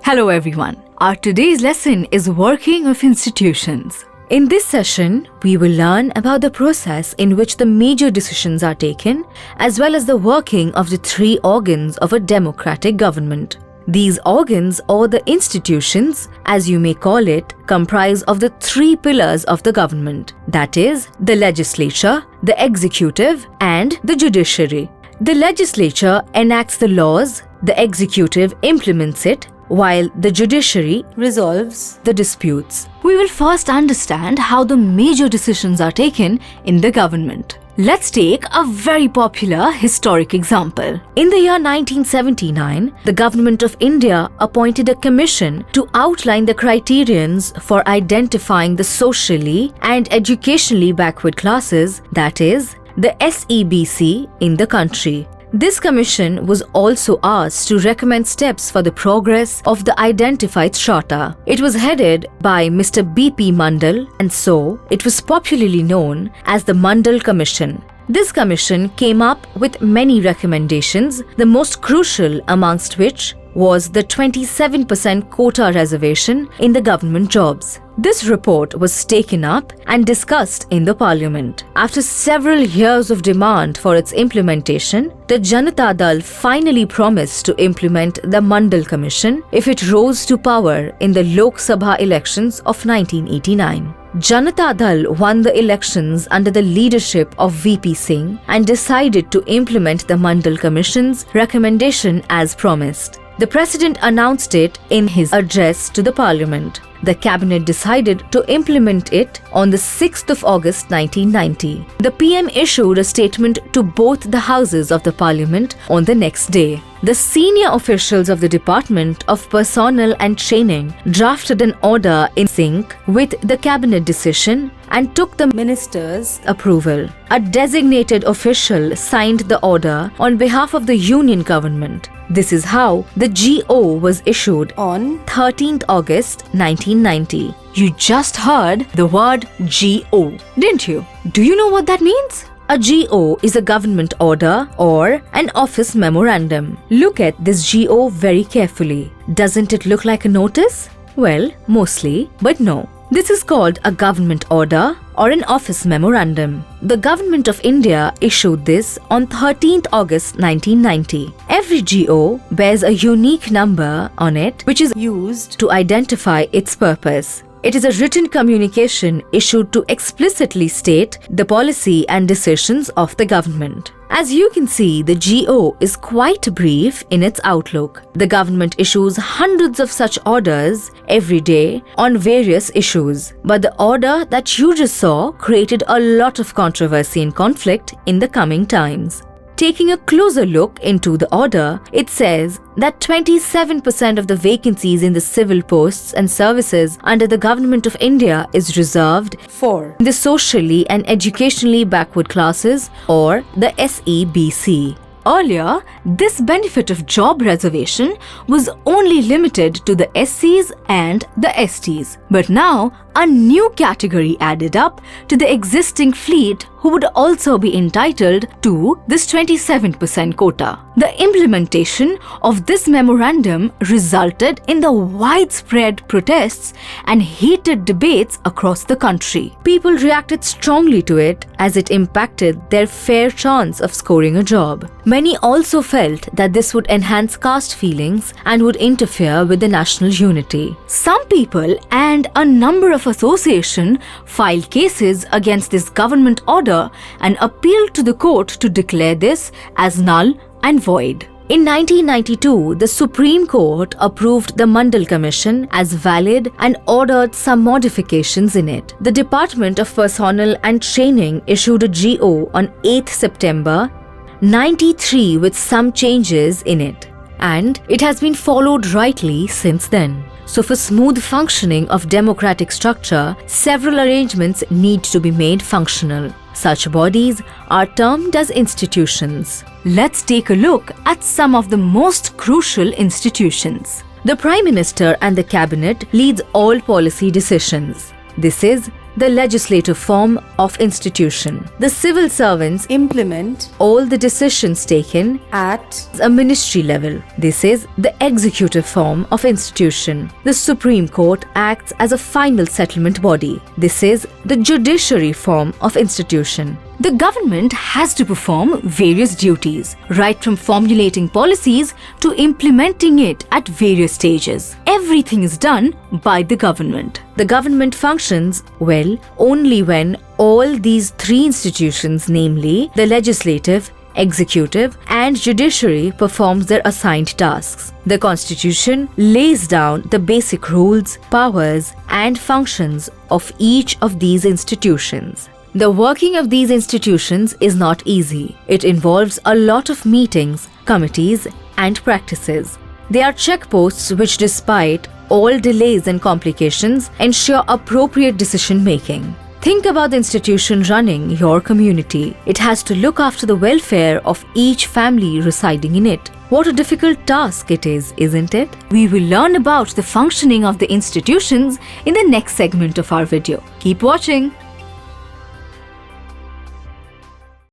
Hello everyone. Our today's lesson is Working of Institutions. In this session, we will learn about the process in which the major decisions are taken, as well as the working of the three organs of a democratic government. These organs, or the institutions, as you may call it, comprise of the three pillars of the government, that is, the legislature, the executive, and the judiciary. The legislature enacts the laws, the executive implements it, while the judiciary resolves the disputes. We will first understand how the major decisions are taken in the government. Let's take a very popular historic example. In the year 1979, the Government of India appointed a commission to outline the criterions for identifying the socially and educationally backward classes, that is, the SEBC, in the country. This commission was also asked to recommend steps for the progress of the identified strata. It was headed by Mr. B.P. Mandal, and so it was popularly known as the Mandal Commission. This commission came up with many recommendations, the most crucial amongst which was the 27% quota reservation in the government jobs. This report was taken up and discussed in the parliament. After several years of demand for its implementation, the Janata Dal finally promised to implement the Mandal Commission if it rose to power in the Lok Sabha elections of 1989. Janata Dal won the elections under the leadership of VP Singh and decided to implement the Mandal Commission's recommendation as promised. The President announced it in his address to the Parliament. The Cabinet decided to implement it on the 6th of August 1990. The PM issued a statement to both the houses of the Parliament on the next day. The senior officials of the Department of Personnel and Training drafted an order in sync with the Cabinet decision and took the Minister's approval. A designated official signed the order on behalf of the Union Government. This is how the GO was issued on 13th August 1990. You just heard the word GO, didn't you? Do you know what that means? A GO is a government order or an office memorandum. Look at this GO very carefully. Doesn't it look like a notice? Well, mostly, but no. This is called a government order or an office memorandum. The Government of India issued this on 13th August 1990. Every GO bears a unique number on it which is used to identify its purpose. It is a written communication issued to explicitly state the policy and decisions of the government. As you can see, the GO is quite brief in its outlook. The government issues hundreds of such orders every day on various issues. But the order that you just saw created a lot of controversy and conflict in the coming times. Taking a closer look into the order, it says that 27% of the vacancies in the civil posts and services under the Government of India is reserved for the socially and educationally backward classes, or the SEBC. Earlier, this benefit of job reservation was only limited to the SCs and the STs. But now, a new category added up to the existing fleet who would also be entitled to this 27% quota. The implementation of this memorandum resulted in the widespread protests and heated debates across the country. People reacted strongly to it as it impacted their fair chance of scoring a job. Many also felt that this would enhance caste feelings and would interfere with the national unity. Some people and a number of associations filed cases against this government order and appealed to the court to declare this as null and void. In 1992, the Supreme Court approved the Mandal Commission as valid and ordered some modifications in it. The Department of Personnel and Training issued a GO on 8th September 93 with some changes in it, and it has been followed rightly since then. So for smooth functioning of democratic structure, several arrangements need to be made functional. Such bodies are termed as institutions. Let's take a look at some of the most crucial institutions. The Prime Minister and the Cabinet leads all policy decisions. This is the legislative form of institution. The civil servants implement all the decisions taken at a ministry level. This is the executive form of institution. The Supreme Court acts as a final settlement body. This is the judiciary form of institution. The government has to perform various duties, right from formulating policies to implementing it at various stages. Everything is done by the government. The government functions well only when all these three institutions, namely the legislative, executive and judiciary, performs their assigned tasks. The Constitution lays down the basic rules, powers and functions of each of these institutions. The working of these institutions is not easy. It involves a lot of meetings, committees and practices. They are checkposts which, despite all delays and complications, ensure appropriate decision making. Think about the institution running your community. It has to look after the welfare of each family residing in it. What a difficult task it is, isn't it? We will learn about the functioning of the institutions in the next segment of our video. Keep watching.